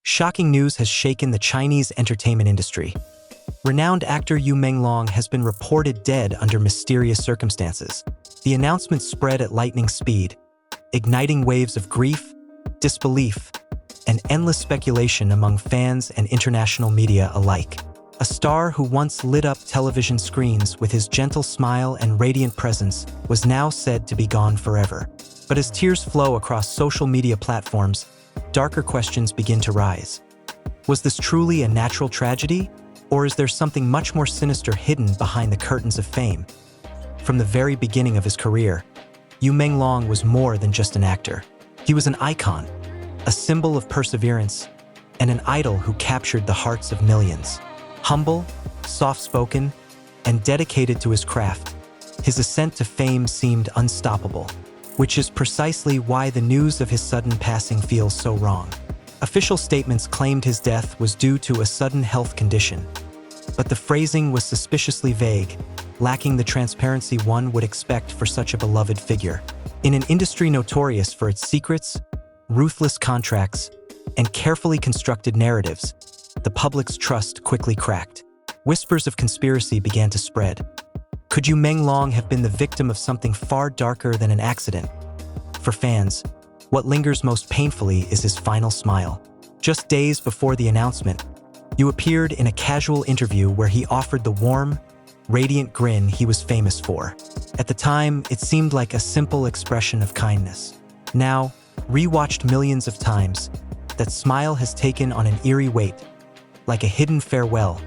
Shocking news has shaken the Chinese entertainment industry. Renowned actor Meng has been reported dead under mysterious circumstances. The announcement spread at lightning speed, igniting waves of grief, disbelief, and endless speculation among fans and international media alike. A star who once lit up television screens with his gentle smile and radiant presence was now said to be gone forever. But as tears flow across social media platforms, darker questions begin to rise. Was this truly a natural tragedy? Or is there something much more sinister hidden behind the curtains of fame? From the very beginning of his career, Meng was more than just an actor. He was an icon, a symbol of perseverance, and an idol who captured the hearts of millions. Humble, soft-spoken, and dedicated to his craft, his ascent to fame seemed unstoppable, which is precisely why the news of his sudden passing feels so wrong. Official statements claimed his death was due to a sudden health condition, but the phrasing was suspiciously vague, lacking the transparency one would expect for such a beloved figure. In an industry notorious for its secrets, ruthless contracts, and carefully constructed narratives, the public's trust quickly cracked. Whispers of conspiracy began to spread. Could Meng have been the victim of something far darker than an accident? For fans, what lingers most painfully is his final smile. Just days before the announcement, appeared in a casual interview where he offered the warm, radiant grin he was famous for. At the time, it seemed like a simple expression of kindness. Now, rewatched millions of times, that smile has taken on an eerie weight, like a hidden farewell,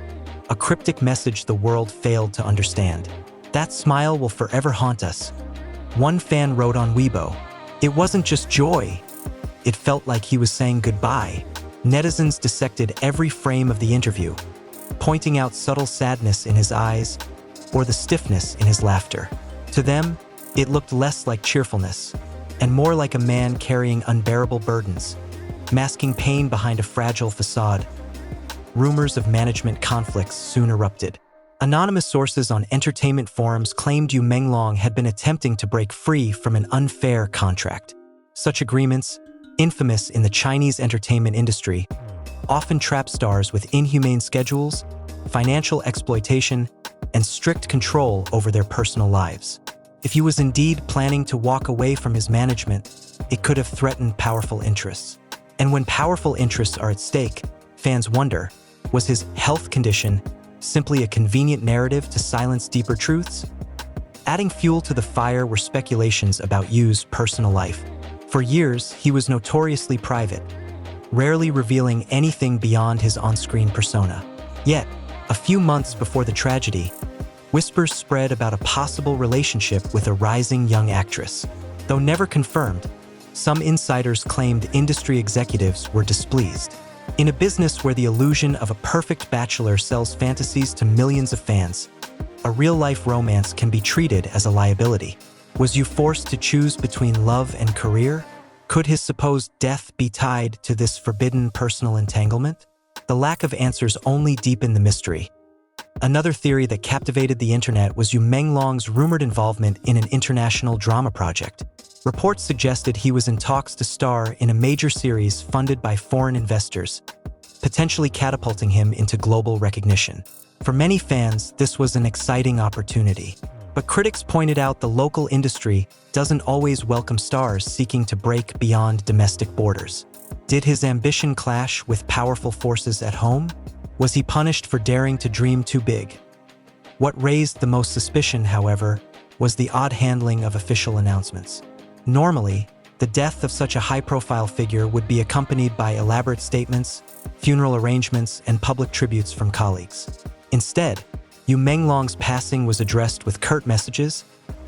a cryptic message the world failed to understand. That smile will forever haunt us. One fan wrote on Weibo, "It wasn't just joy. It felt like he was saying goodbye." Netizens dissected every frame of the interview, pointing out subtle sadness in his eyes or the stiffness in his laughter. To them, it looked less like cheerfulness and more like a man carrying unbearable burdens, masking pain behind a fragile facade. Rumors of management conflicts soon erupted. Anonymous sources on entertainment forums claimed Meng had been attempting to break free from an unfair contract. Such agreements, infamous in the Chinese entertainment industry, often trap stars with inhumane schedules, financial exploitation, and strict control over their personal lives. If he was indeed planning to walk away from his management, it could have threatened powerful interests. And when powerful interests are at stake, fans wonder, was his health condition simply a convenient narrative to silence deeper truths? Adding fuel to the fire were speculations about Yu's personal life. For years, he was notoriously private, rarely revealing anything beyond his on-screen persona. Yet, a few months before the tragedy, whispers spread about a possible relationship with a rising young actress. Though never confirmed, some insiders claimed industry executives were displeased. In a business where the illusion of a perfect bachelor sells fantasies to millions of fans, a real-life romance can be treated as a liability. Was Yu forced to choose between love and career? Could his supposed death be tied to this forbidden personal entanglement? The lack of answers only deepened the mystery. Another theory that captivated the internet was Meng's rumored involvement in an international drama project. Reports suggested he was in talks to star in a major series funded by foreign investors, potentially catapulting him into global recognition. For many fans, this was an exciting opportunity. But critics pointed out the local industry doesn't always welcome stars seeking to break beyond domestic borders. Did his ambition clash with powerful forces at home? Was he punished for daring to dream too big? What raised the most suspicion, however, was the odd handling of official announcements. Normally, the death of such a high-profile figure would be accompanied by elaborate statements, funeral arrangements, and public tributes from colleagues. Instead, Meng's passing was addressed with curt messages,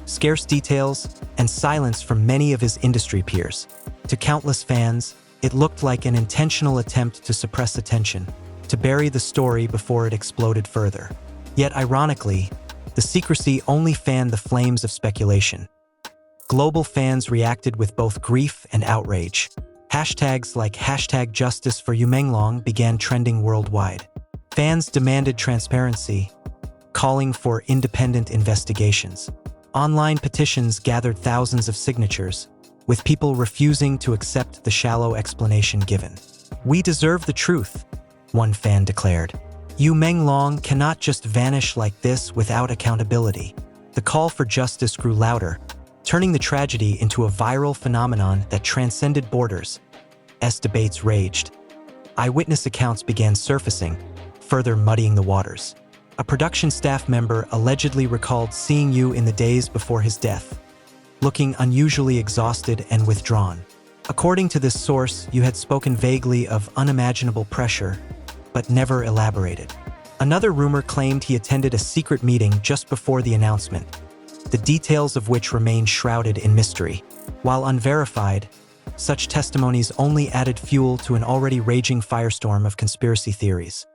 scarce details, and silence from many of his industry peers. To countless fans, it looked like an intentional attempt to suppress attention, to bury the story before it exploded further. Yet ironically, the secrecy only fanned the flames of speculation. Global fans reacted with both grief and outrage. Hashtags like #Justice for Meng began trending worldwide. Fans demanded transparency, calling for independent investigations. Online petitions gathered thousands of signatures, with people refusing to accept the shallow explanation given. "We deserve the truth," one fan declared. Meng Long cannot just vanish like this without accountability. The call for justice grew louder, turning the tragedy into a viral phenomenon that transcended borders. As debates raged, eyewitness accounts began surfacing, further muddying the waters. A production staff member allegedly recalled seeing Yu in the days before his death, looking unusually exhausted and withdrawn. According to this source, Yu had spoken vaguely of unimaginable pressure, but never elaborated. Another rumor claimed he attended a secret meeting just before the announcement, the details of which remain shrouded in mystery. While unverified, such testimonies only added fuel to an already raging firestorm of conspiracy theories.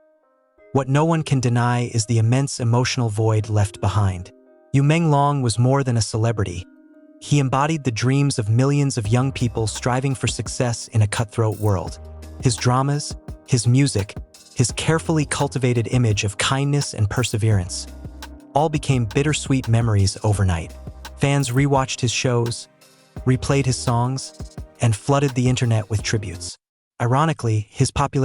What no one can deny is the immense emotional void left behind. Meng Long was more than a celebrity. He embodied the dreams of millions of young people striving for success in a cutthroat world. His dramas, his music, his carefully cultivated image of kindness and perseverance all became bittersweet memories overnight. Fans rewatched his shows, replayed his songs, and flooded the internet with tributes. Ironically, his popularity